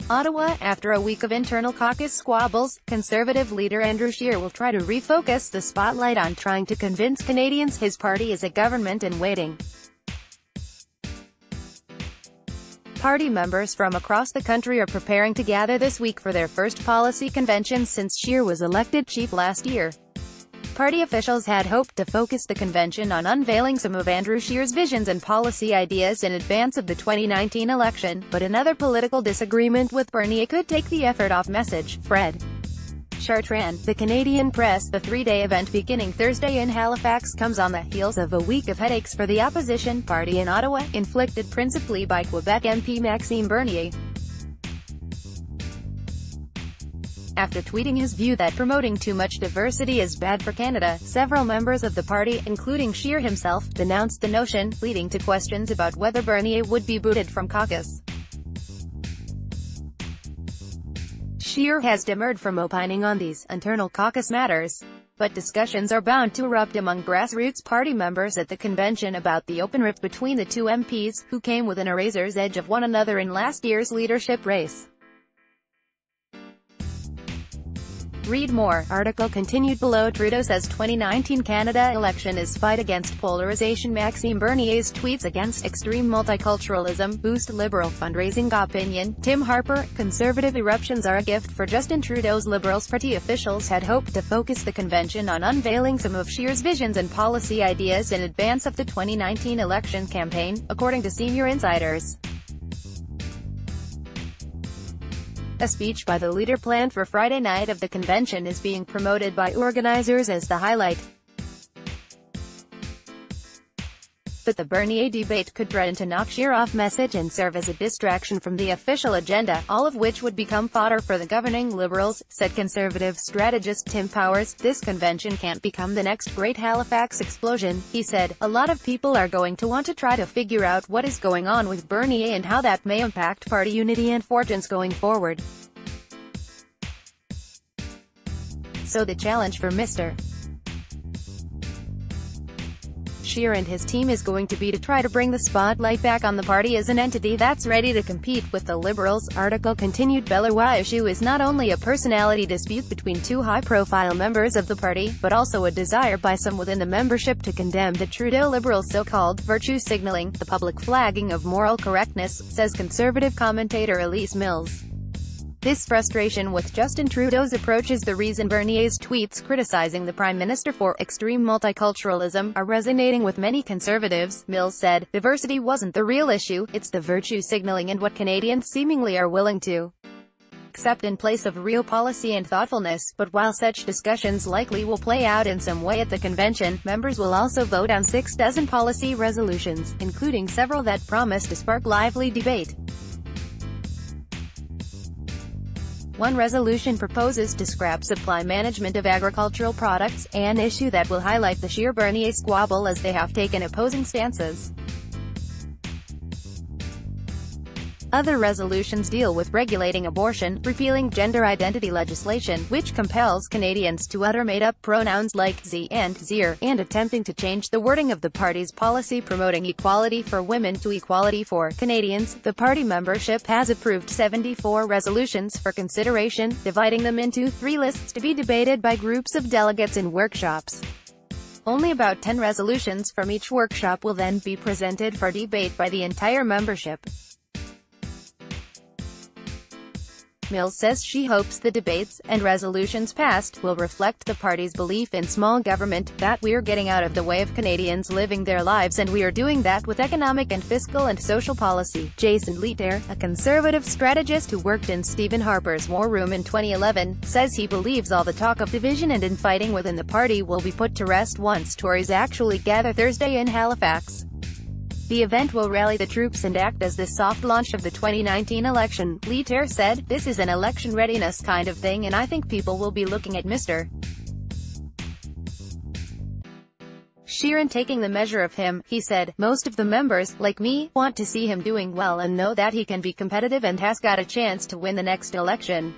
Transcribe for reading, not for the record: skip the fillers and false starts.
Ottawa. After a week of internal caucus squabbles, Conservative leader Andrew Scheer will try to refocus the spotlight on trying to convince Canadians his party is a government in waiting. Party members from across the country are preparing to gather this week for their first policy convention since Scheer was elected chief last year. Party officials had hoped to focus the convention on unveiling some of Andrew Scheer's visions and policy ideas in advance of the 2019 election, but another political disagreement with Bernier could take the effort off message. Fred Chartrand, The Canadian Press. The three-day event beginning Thursday in Halifax comes on the heels of a week of headaches for the opposition party in Ottawa, inflicted principally by Quebec MP Maxime Bernier. After tweeting his view that promoting too much diversity is bad for Canada, several members of the party, including Scheer himself, denounced the notion, leading to questions about whether Bernier would be booted from caucus. Scheer has demurred from opining on these internal caucus matters, but discussions are bound to erupt among grassroots party members at the convention about the open rift between the two MPs, who came within a razor's edge of one another in last year's leadership race. Read more. Article continued below. Trudeau says 2019 Canada election is fight against polarization. Maxime Bernier's tweets against extreme multiculturalism boost Liberal fundraising. Opinion. Tim Harper, Conservative eruptions are a gift for Justin Trudeau's Liberals. Party officials had hoped to focus the convention on unveiling some of Scheer's visions and policy ideas in advance of the 2019 election campaign, according to senior insiders. A speech by the leader planned for Friday night of the convention is being promoted by organizers as the highlight. But the Bernier debate could threaten to knock Scheer off message and serve as a distraction from the official agenda, all of which would become fodder for the governing Liberals, said Conservative strategist Tim Powers. This convention can't become the next great Halifax explosion, he said. A lot of people are going to want to try to figure out what is going on with Bernier and how that may impact party unity and fortunes going forward. So the challenge for Mr. Scheer and his team is going to be to try to bring the spotlight back on the party as an entity that's ready to compete with the Liberals. Article continued. Belleroy issue is not only a personality dispute between two high-profile members of the party, but also a desire by some within the membership to condemn the Trudeau Liberals' so-called virtue signaling, the public flagging of moral correctness, says Conservative commentator Elise Mills. This frustration with Justin Trudeau's approach is the reason Bernier's tweets criticizing the Prime Minister for extreme multiculturalism are resonating with many Conservatives. Mills said, diversity wasn't the real issue, it's the virtue signaling and what Canadians seemingly are willing to accept in place of real policy and thoughtfulness. But while such discussions likely will play out in some way at the convention, members will also vote on 6 dozen policy resolutions, including several that promise to spark lively debate. One resolution proposes to scrap supply management of agricultural products, an issue that will highlight the Scheer-Bernier squabble as they have taken opposing stances. Other resolutions deal with regulating abortion, repealing gender identity legislation, which compels Canadians to utter made-up pronouns like ze and zir, and attempting to change the wording of the party's policy promoting equality for women to equality for Canadians. The party membership has approved 74 resolutions for consideration, dividing them into 3 lists to be debated by groups of delegates in workshops. Only about 10 resolutions from each workshop will then be presented for debate by the entire membership. Mills says she hopes the debates, and resolutions passed, will reflect the party's belief in small government, that we're getting out of the way of Canadians living their lives and we are doing that with economic and fiscal and social policy. Jason Leiter, a Conservative strategist who worked in Stephen Harper's War Room in 2011, says he believes all the talk of division and infighting within the party will be put to rest once Tories actually gather Thursday in Halifax. The event will rally the troops and act as the soft launch of the 2019 election. Leiter said, this is an election readiness kind of thing and I think people will be looking at Mr. Scheer and taking the measure of him. He said, most of the members, like me, want to see him doing well and know that he can be competitive and has got a chance to win the next election.